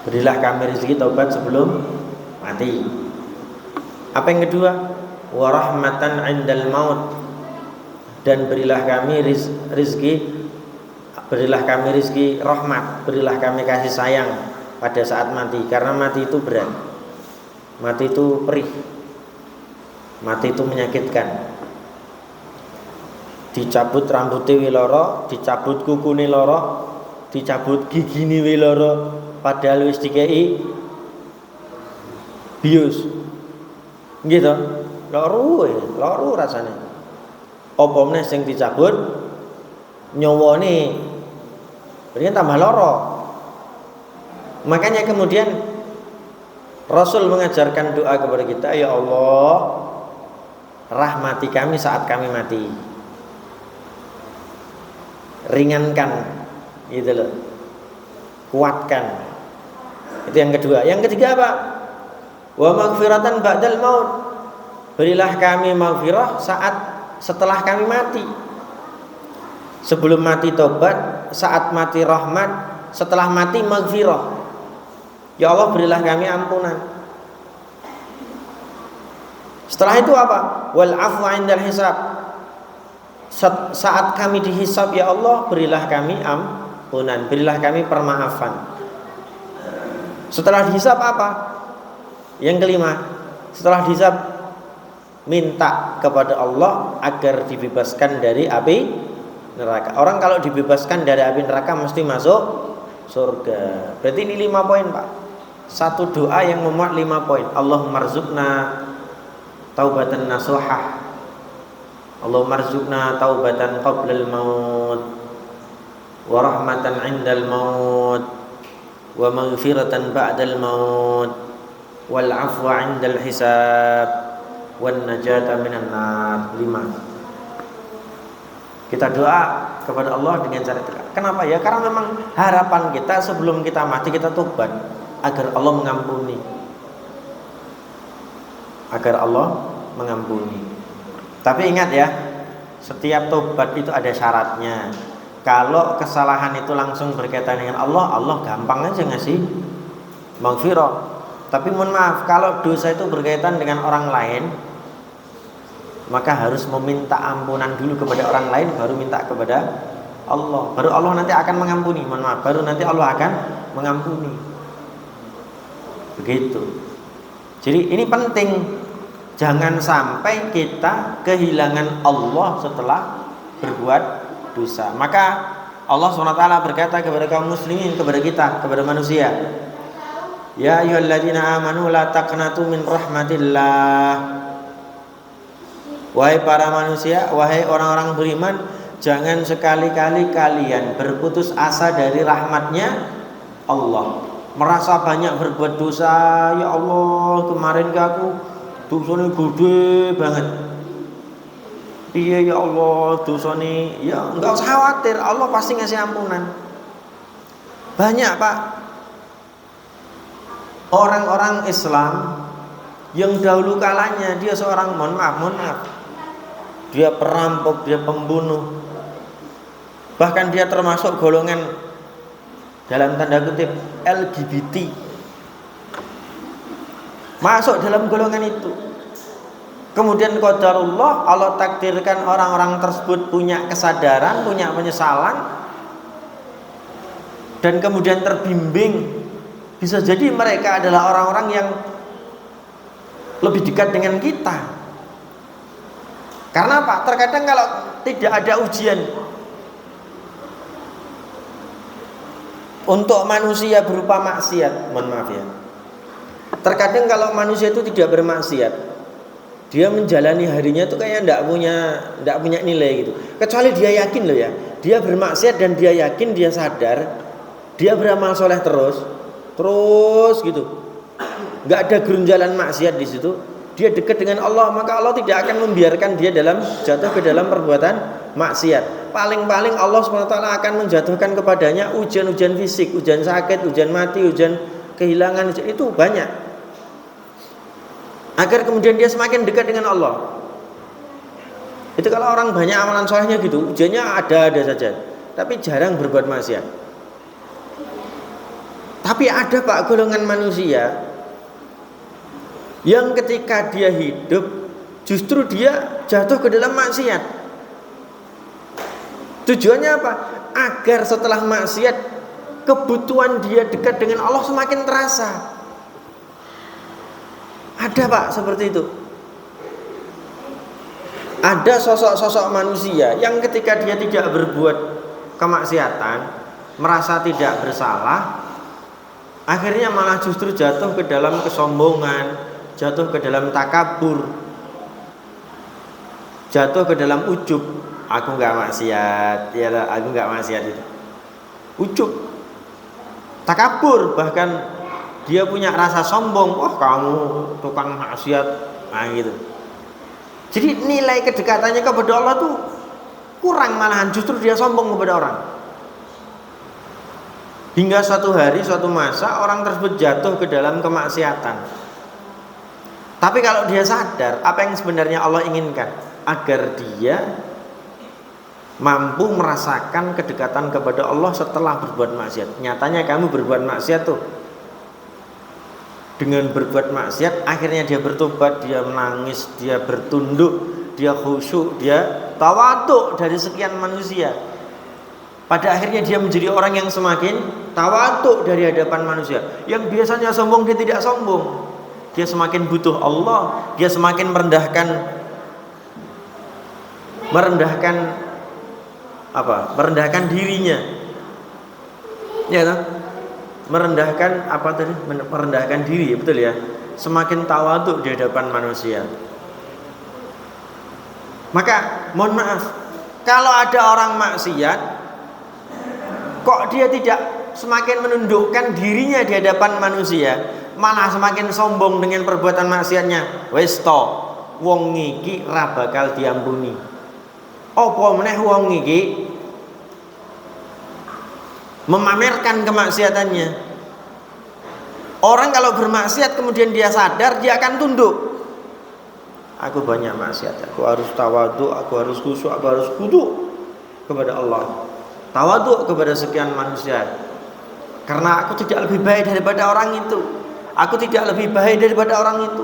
Berilah kami rezeki taubat sebelum mati. Apa yang kedua? Wa rahmatan 'indal maut, dan berilah kami rezeki, berilah kami rezeki rahmat, berilah kami kasih sayang pada saat mati, karena mati itu berat. Mati itu perih. Mati itu menyakitkan. Dicabut rambutnya wiloro, dicabut kukune loro, dicabut gigine wiloro, padahal wis dikei bius. Gitu. Loro rasanya. Apa meneh sing dicabut nyawane berarti tambah loro. Makanya kemudian Rasul mengajarkan doa kepada kita, ya Allah, rahmati kami saat kami mati. Ringankan gitu loh. Kuatkan. Itu yang kedua. Yang ketiga apa? Wa maghfiratan ba'dal maut. Berilah kami maghfirah setelah kami mati. Sebelum mati tobat, saat mati rahmat, setelah mati maghfirah. Ya Allah, berilah kami ampunan. Setelah itu apa? Wal afwa 'indal hisab. Saat kami dihisab, ya Allah, berilah kami ampunan, berilah kami permaafan. Setelah dihisab apa? Yang kelima, setelah dihisab minta kepada Allah agar dibebaskan dari api neraka. Orang kalau dibebaskan dari api neraka mesti masuk surga. Berarti ini 5 poin, Pak. Satu doa yang memuat 5 poin. Allahumma rzuqna taubatan nasuhah. Allahumma rzuqna taubatan qablal maut wa rahmatan 'indal maut wa maghfiratan ba'dal maut wal 'afwa 'indal hisab wan najata minan nar. 5. Kita doa kepada Allah dengan cara itu. Kenapa ya? Karena memang harapan kita sebelum kita mati kita tobat agar Allah mengampuni. Agar Allah mengampuni. Tapi ingat ya, setiap tobat itu ada syaratnya. Kalau kesalahan itu langsung berkaitan dengan Allah, Allah gampang aja ngasih maghfirah. Tapi mohon maaf, kalau dosa itu berkaitan dengan orang lain, maka harus meminta ampunan dulu kepada orang lain, baru minta kepada Allah. Baru Allah nanti akan mengampuni. Mohon maaf, baru nanti Allah akan mengampuni. Begitu. Jadi ini penting. Jangan sampai kita kehilangan Allah setelah berbuat dosa. Maka Allah SWT berkata kepada kaum muslimin, kepada kita, kepada manusia, ya ayyuhalladzina amanu la taqnatu min rahmatillah. Wahai para manusia, wahai orang-orang beriman, jangan sekali-kali kalian berputus asa dari rahmatnya Allah. Merasa banyak berbuat dosa, ya Allah, kemarin ke aku dosanya gede banget. Iya ya Allah, dosanya, ya enggak usah khawatir, Allah pasti ngasih ampunan. Banyak, Pak, orang-orang Islam yang dahulu kalanya dia seorang mohon maaf, dia perampok, dia pembunuh, bahkan dia termasuk golongan dalam tanda kutip LGBT, masuk dalam golongan itu. Kemudian qadarullah, Allah takdirkan orang-orang tersebut punya kesadaran, punya penyesalan, dan kemudian terbimbing. Bisa jadi mereka adalah orang-orang yang lebih dekat dengan kita. Karena apa? Terkadang kalau tidak ada ujian untuk manusia berupa maksiat, mohon maaf ya, terkadang kalau manusia itu tidak bermaksiat, dia menjalani harinya itu kayak tidak punya nilai gitu. Kecuali dia yakin loh ya, dia bermaksiat dan dia yakin, dia sadar, dia beramal soleh terus gitu, nggak ada gerunjalan maksiat di situ. Dia dekat dengan Allah, maka Allah tidak akan membiarkan dia jatuh ke dalam perbuatan maksiat. Paling-paling Allah SWT akan menjatuhkan kepadanya ujian-ujian fisik, ujian sakit, ujian mati, ujian kehilangan, itu banyak. Agar kemudian dia semakin dekat dengan Allah. Itu kalau orang banyak amalan solehnya gitu, ujiannya ada saja, tapi jarang berbuat maksiat. Tapi ada, Pak, golongan manusia yang ketika dia hidup justru dia jatuh ke dalam maksiat. Tujuannya apa? Agar setelah maksiat kebutuhan dia dekat dengan Allah semakin terasa. Ada, Pak, seperti itu. Ada sosok-sosok manusia yang ketika dia tidak berbuat kemaksiatan, merasa tidak bersalah, akhirnya malah justru jatuh ke dalam kesombongan, jatuh ke dalam takabur, jatuh ke dalam ujub, aku nggak maksiat, ya aku nggak maksiat itu. Ujub, takabur, bahkan dia punya rasa sombong, wah kamu tukang maksiat, nah gitu. Jadi nilai kedekatannya kepada Allah tuh kurang, malahan justru dia sombong kepada orang. Hingga suatu hari, suatu masa orang tersebut jatuh ke dalam kemaksiatan. Tapi kalau dia sadar apa yang sebenarnya Allah inginkan, agar dia mampu merasakan kedekatan kepada Allah setelah berbuat maksiat. Nyatanya kamu berbuat maksiat tuh. Dengan berbuat maksiat akhirnya dia bertobat, dia menangis, dia bertunduk, dia khusyuk, dia tawadhu dari sekian manusia. Pada akhirnya dia menjadi orang yang semakin tawadhu dari hadapan manusia. Yang biasanya sombong dia tidak sombong. Dia semakin butuh Allah, dia semakin merendahkan merendahkan dirinya. Ya toh? Merendahkan apa tadi? Merendahkan diri, betul ya? Semakin tawadhu di hadapan manusia. Maka mohon maaf, kalau ada orang maksiat kok dia tidak semakin menundukkan dirinya di hadapan manusia, malah semakin sombong dengan perbuatan maksiatnya. Wis to, wong iki ra bakal diampuni. Apa meneh wong iki memamerkan kemaksiatannya. Orang kalau bermaksiat kemudian dia sadar, dia akan tunduk. Aku banyak maksiat, aku harus tawadhu, aku harus khusyuk, aku harus khudu kepada Allah. Tawadhu kepada sekian manusia. Karena aku tidak lebih baik daripada orang itu. Aku tidak lebih baik daripada orang itu.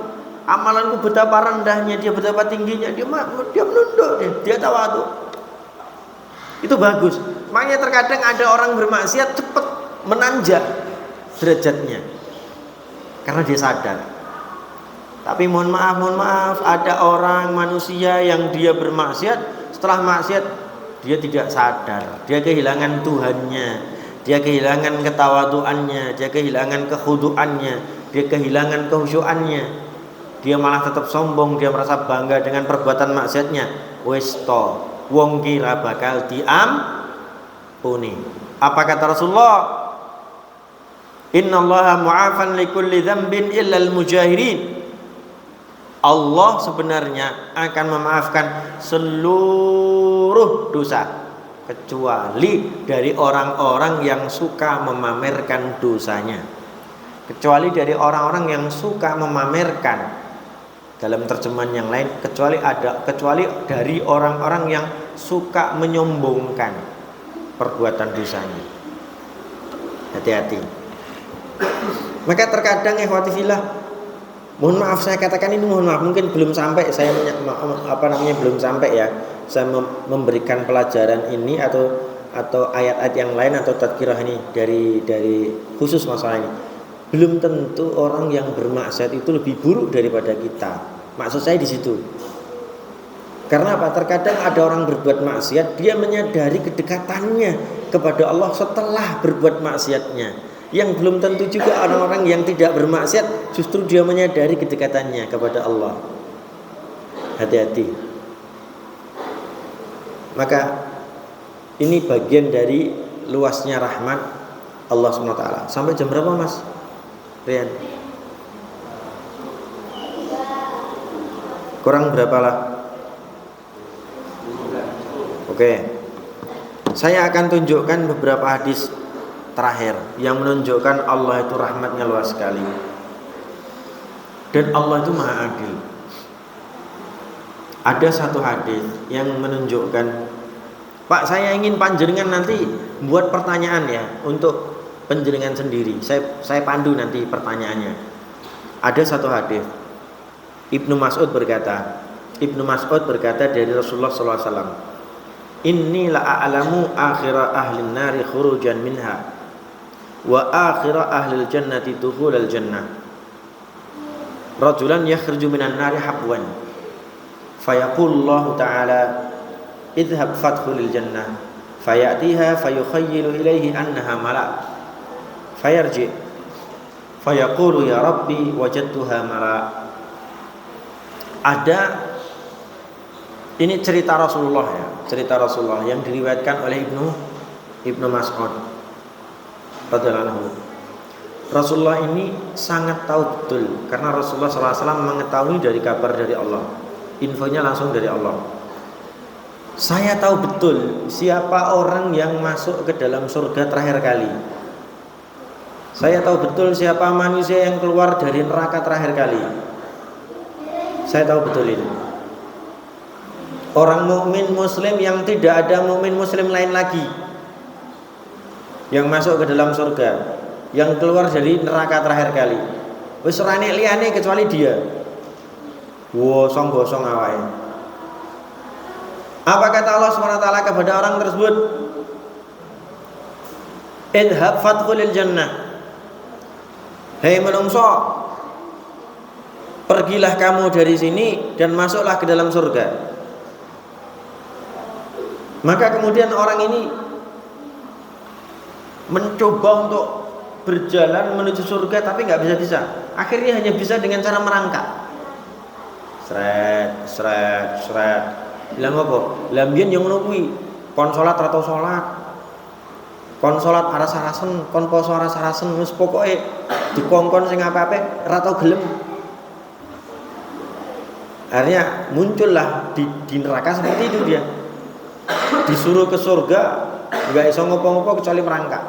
Amalanku betapa rendahnya, dia betapa tingginya, dia menunduk, dia tawadhu. Itu bagus. Makanya terkadang ada orang bermaksiat cepat menanjak derajatnya karena dia sadar. Tapi mohon maaf, ada orang manusia yang dia bermaksiat, setelah maksiat dia tidak sadar, dia kehilangan Tuhannya, dia kehilangan ketawaduannya, dia kehilangan kekhuduannya, dia kehilangan kehusyuannya. Dia malah tetap sombong, dia merasa bangga dengan perbuatan maksiatnya. Wis to, wong kira bakal diampuni. Apa kata Rasulullah? Innallaha mu'afan likulli dzambin illal mujahirin. Allah sebenarnya akan memaafkan seluruh dosa kecuali dari orang-orang yang suka memamerkan dosanya. Kecuali dari orang-orang yang suka memamerkan. Dalam terjemahan yang lain, kecuali dari orang-orang yang suka menyombongkan perbuatan dosanya. Hati-hati. Maka terkadang ikhwati fillah, mohon maaf saya katakan ini, mohon maaf mungkin belum sampai saya belum sampai ya saya memberikan pelajaran ini atau ayat-ayat yang lain atau tadkirah ini dari khusus masalah ini. Belum tentu orang yang bermaksiat itu lebih buruk daripada kita. Maksud saya di situ. Karena apa? Terkadang ada orang berbuat maksiat, dia menyadari kedekatannya kepada Allah setelah berbuat maksiatnya. Yang belum tentu juga orang-orang yang tidak bermaksiat justru dia menyadari kedekatannya kepada Allah. Hati-hati. Maka ini bagian dari luasnya rahmat Allah SWT. Sampai jam berapa Mas Rian? Kurang berapa lah? Oke. Saya akan tunjukkan beberapa hadis terakhir yang menunjukkan Allah itu rahmatnya luas sekali. Dan Allah itu maha adil. Ada satu hadis yang menunjukkan, Pak, saya ingin panjenengan nanti buat pertanyaan ya untuk panjenengan sendiri. Saya pandu nanti pertanyaannya. Ada satu hadis. Ibnu Mas'ud berkata dari Rasulullah SAW, Inni la'alamu akhira ahlin nari khurujan minha wa akhira ahlil jannati dukhulal jannah. Rajulan yakhruju minan nari habwan fayaqulullahu ta'ala idhab fadkhulil jannah fayatiha fayukhayyilu ilaihi annaha malak fayarji fayaqulu ya rabbi wajadtuha malak. Ada Ini cerita Rasulullah ya, cerita Rasulullah yang diriwayatkan oleh Ibnu Mas'ud radhiyallahu anhu. Rasulullah ini sangat tahu betul karena Rasulullah SAW mengetahui dari kabar dari Allah, infonya langsung dari Allah. Saya tahu betul siapa orang yang masuk ke dalam surga terakhir kali. Saya tahu betul siapa manusia yang keluar dari neraka terakhir kali. Saya tahu betul ini. Orang mukmin muslim yang tidak ada mukmin muslim lain lagi yang masuk ke dalam surga, yang keluar dari neraka terakhir kali. Wis ora nek liyane kecuali dia. Wo song-gosong awake. Apa kata Allah SWT kepada orang tersebut? Idhab fadkhulil jannah. Hei menungso, pergilah kamu dari sini dan masuklah ke dalam surga. Maka kemudian orang ini mencoba untuk berjalan menuju surga tapi nggak bisa-bisa. Akhirnya hanya bisa dengan cara merangkak. Sret. Bilang apa? Lambian yang nungguin kon salat atau salat. Kon salat aras-arasen, kon poso aras-arasen, wis pokoke dikongkon sing apa-apa ora tau gelem. Akhirnya muncullah di neraka seperti itu dia. Disuruh ke surga nggak iso ngopo-ngopo kecuali merangkak.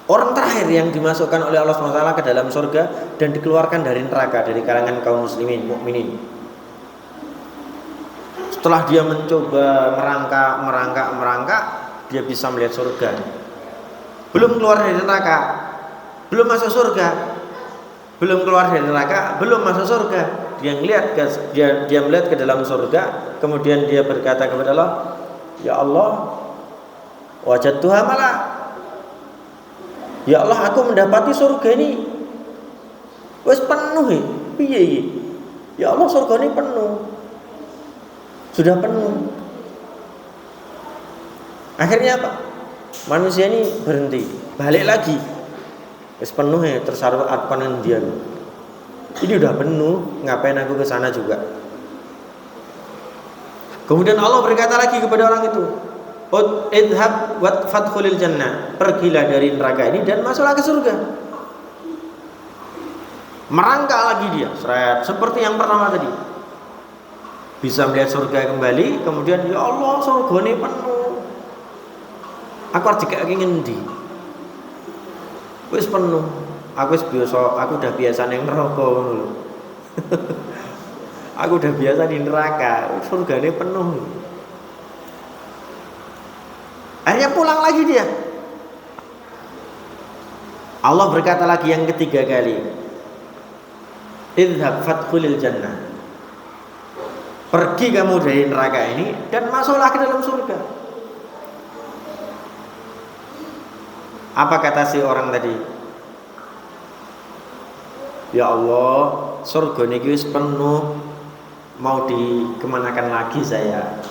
Orang terakhir yang dimasukkan oleh Allah SWT ke dalam surga dan dikeluarkan dari neraka dari kalangan kaum muslimin mukminin. Setelah dia mencoba merangkak, dia bisa melihat surga. Belum keluar dari neraka, belum masuk surga, belum keluar dari neraka, belum masuk surga. Dia melihat ke dalam surga, kemudian dia berkata kepada Allah, ya Allah, wajadtuha mala. Ya Allah, aku mendapati surga ini wis penuh piye. Ya Allah, surga ini penuh. Sudah penuh. Akhirnya apa? Manusia ini berhenti, balik lagi. Wis penuh tersaruh arpanen dia. Ini udah penuh, ngapain aku ke sana juga? Kemudian Allah berkata lagi kepada orang itu, idhab wat fadkhulil jannah. Pergilah dari neraka ini dan masuklah ke surga. Merangkak lagi dia, seperti yang pertama tadi. Bisa melihat surga kembali, kemudian ya Allah, surga ini penuh. Aku harus dikek ngendi? Wis penuh. Aku udah biasa neng neraka ngono. Aku udah biasa di neraka, surgane penuh. Akhirnya pulang lagi dia. Allah berkata lagi yang ketiga kali, idhab fadkhulil jannah. Pergi kamu dari neraka ini dan masuklah ke dalam surga. Apa kata si orang tadi? Ya Allah, surga niki wis penuh, mau dikemanakan lagi saya?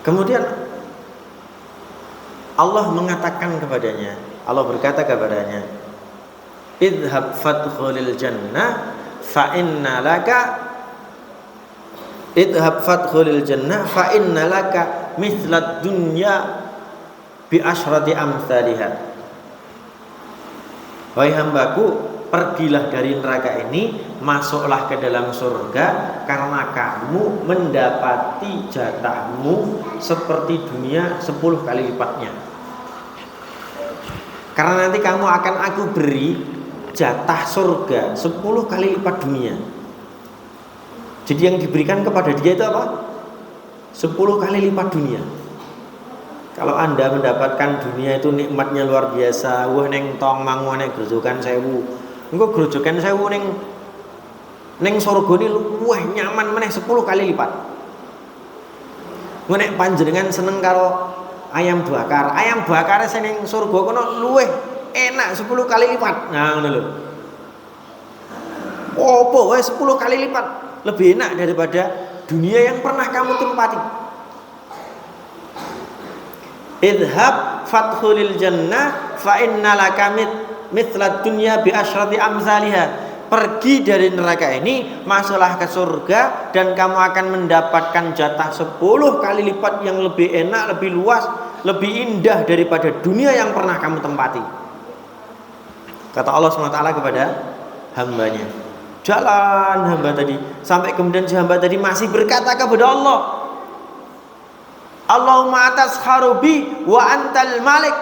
Kemudian Allah mengatakan kepadanya, Allah berkata kepadanya, idhab fadkhulil jannah fa inna laka mithlad dunya bi asyrati amsalihha. Wahai hambaku, pergilah dari neraka ini, masuklah ke dalam surga, karena kamu mendapati jatahmu seperti dunia 10 kali lipatnya. Karena nanti kamu akan aku beri jatah surga 10 kali lipat dunia. Jadi yang diberikan kepada dia itu apa? 10 kali lipat dunia. Kalau Anda mendapatkan dunia itu nikmatnya luar biasa, wah neng tong mangu neng grojokan 1000. Engko grojokan 1000 ning surga ini luwih nyaman meneh 10 kali lipat. Nek panjenengan seneng karo ayam bakar sing ning surga kono luwih enak 10 kali lipat. Nah ngono lho. Opo wae 10 kali lipat lebih enak daripada dunia yang pernah kamu tempati. Idhab fadkhulil jannah fa innalaka mithlad dunya bi asyrati amsalihha. pergi dari neraka ini, masuklah ke surga, dan kamu akan mendapatkan jatah 10 kali lipat yang lebih enak, lebih luas, lebih indah daripada dunia yang pernah kamu tempati. Kata Allah SWT kepada hambanya. Jalan hamba tadi, sampai kemudian si hamba tadi masih berkata kepada Allah, Allahumma atas kharubi wa antal malik.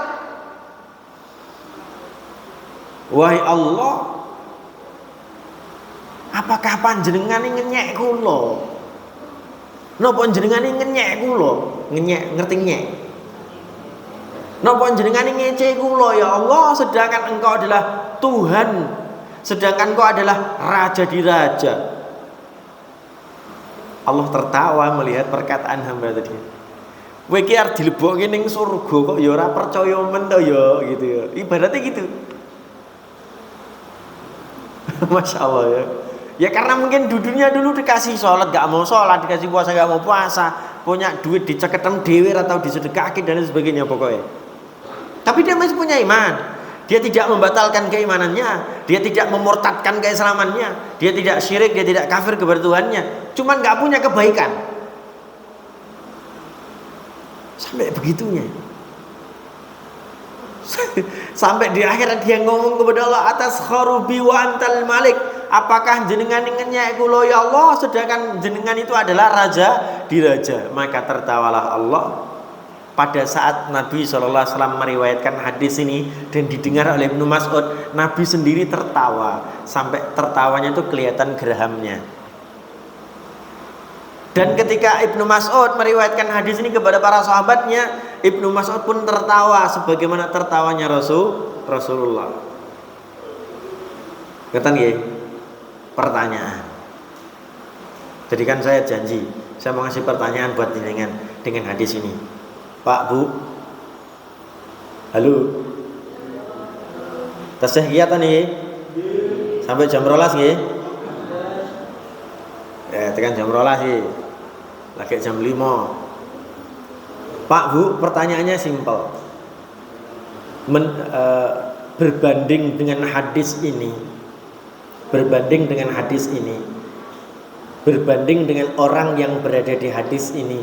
Wahai Allah, apakah panjenengan ini ngenyek kula? Napa panjenengan ini ngenyek kula? Ngenyek, ngerti nyek? Napa panjenengan ini ngece kula ya Allah, sedangkan Engkau adalah Tuhan, sedangkan Engkau adalah Raja di Raja. Allah tertawa melihat perkataan hamba tadi. Kowe iki arep dilebokke ning surga kok ya ora percaya men to ya gitu ya. Ibaratnya gitu. Masya Allah ya. Ya karena mungkin dudunya dulu dikasih sholat gak mau sholat, dikasih puasa gak mau puasa, punya duit diceketem dhewe atau disedekahke dan sebagainya pokoknya. Tapi dia masih punya iman. Dia tidak membatalkan keimanannya, dia tidak memurtadkan keislamannya, dia tidak syirik, dia tidak kafir kepada Tuhannya. Cuman gak punya kebaikan. Sampai begitunya. Sampai di akhirat dia ngomong kepada Allah, atas kharubi wa antal malik, apakah jenengan ngenyek kula ya Allah, sedangkan jenengan itu adalah raja di raja. Maka tertawalah Allah pada saat Nabi SAW meriwayatkan hadis ini dan didengar oleh Ibnu Mas'ud. Nabi sendiri tertawa, sampai tertawanya itu kelihatan geramnya. Dan ketika Ibnu Mas'ud meriwayatkan hadis ini kepada para sahabatnya, Ibnu Mas'ud pun tertawa sebagaimana tertawanya Rasulullah. Ngeten nggih? Pertanyaan. Jadi kan saya janji, saya mau ngasih pertanyaan buat jenengan dengan hadis ini. Pak, Bu. Halo. Tasih kegiatan nih. Sampai jam 12 nggih? Tekan jam 12 sih. Lagi jam 5. Pak, Bu, pertanyaannya simpel. Berbanding dengan hadis ini, berbanding dengan orang yang berada di hadis ini,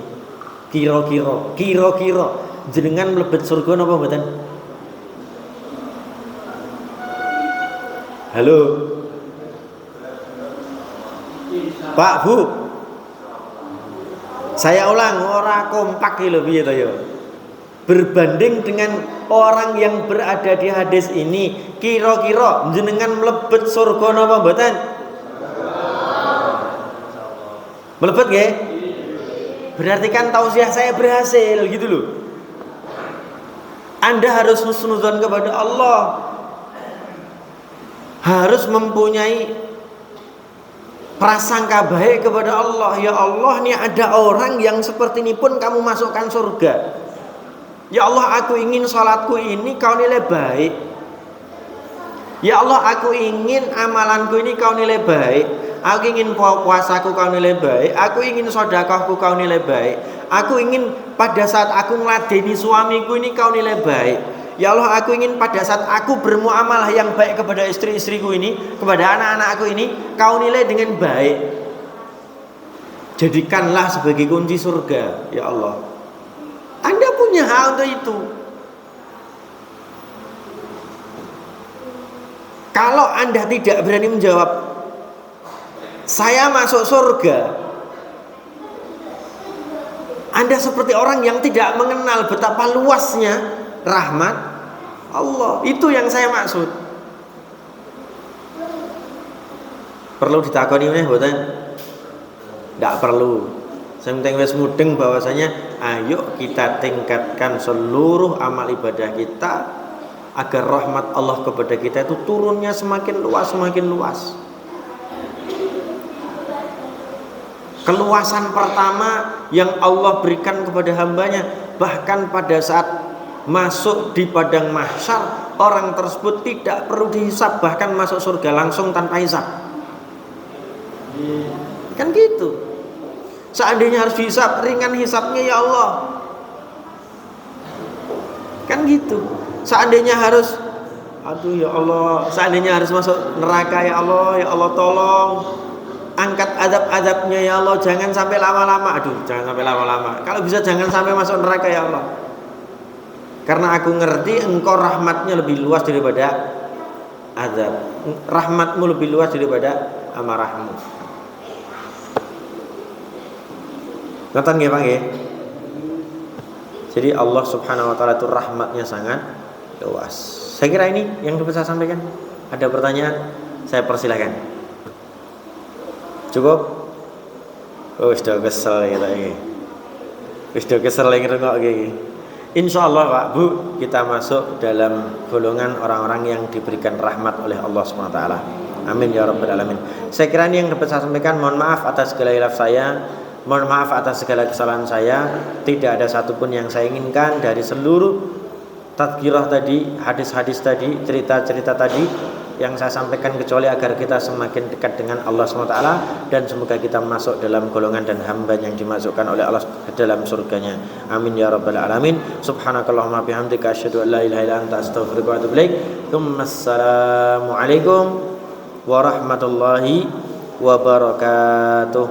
kira-kira jenengan mlebet surga napa mboten? Halo. Pak, Bu. Saya ulang, ora kompak iki lho piye to ya. Berbanding dengan orang yang berada di hadis ini, kira-kira jenengan mlebet surga napa mboten? Mlebet nggih? Berarti kan tausiah saya berhasil gitu loh. Anda harus husnudzon kepada Allah. Harus mempunyai prasangka baik kepada Allah. Ya Allah, nih ada orang yang seperti ini pun kamu masukkan surga. Ya Allah, aku ingin salatku ini kau nilai baik. Ya Allah, aku ingin amalanku ini kau nilai baik. Aku ingin puasaku kau nilai baik. Aku ingin sedekahku kau nilai baik. Aku ingin pada saat aku meladeni suamiku ini kau nilai baik. Ya Allah, aku ingin pada saat aku bermuamalah yang baik kepada istri-istriku ini, kepada anak-anakku ini, kau nilai dengan baik. Jadikanlah sebagai kunci surga, ya Allah. Anda punya hak untuk itu. Kalau Anda tidak berani menjawab, saya masuk surga, Anda seperti orang yang tidak mengenal betapa luasnya rahmat Allah. Itu yang saya maksud. Perlu ditakoni meneh mboten? Enggak perlu. Saya penting wis mudeng bahwasanya ayo kita tingkatkan seluruh amal ibadah kita agar rahmat Allah kepada kita itu turunnya semakin luas, semakin luas. Keluasan pertama yang Allah berikan kepada hambanya, bahkan pada saat masuk di padang mahsyar, orang tersebut tidak perlu dihisab, bahkan masuk surga langsung tanpa hisab. Kan gitu. Seandainya harus dihisab, ringan hisabnya ya Allah. Kan gitu. Seandainya harus Aduh ya Allah, seandainya harus masuk neraka ya Allah tolong angkat azab-azabnya ya Allah, jangan sampai lama-lama. Aduh, jangan sampai lama-lama. Kalau bisa jangan sampai masuk neraka ya Allah. Karena aku ngerti engkau rahmatnya lebih luas daripada azab. Rahmatmu lebih luas daripada amarahmu. Nonton nggih Pak nggih? Jadi Allah Subhanahu wa taala itu rahmatnya sangat luas. Saya kira ini yang dapat saya sampaikan. Ada pertanyaan? Saya persilahkan. Cukup? Oh, sudah kesel kita ini. Sudah kesel yang rengok iki. Insyaallah Pak Bu, kita masuk dalam golongan orang-orang yang diberikan rahmat oleh Allah Subhanahu wa taala. Amin ya rabbal alamin. Saya kira ini yang dapat saya sampaikan. Mohon maaf atas segala hilaf saya. Mohon maaf atas segala kesalahan saya. Tidak ada satupun yang saya inginkan dari seluruh tadkirah tadi, hadis-hadis tadi, cerita-cerita tadi yang saya sampaikan kecuali agar kita semakin dekat dengan Allah SWT, dan semoga kita masuk dalam golongan dan hamba yang dimasukkan oleh Allah ke dalam surganya. Amin ya rabbal alamin. Subhanakallahumma bihamdika asyhadu an la ilaha illa anta astaghfiruka wa atubu ilaik. Assalamualaikum warahmatullahi wabarakatuh.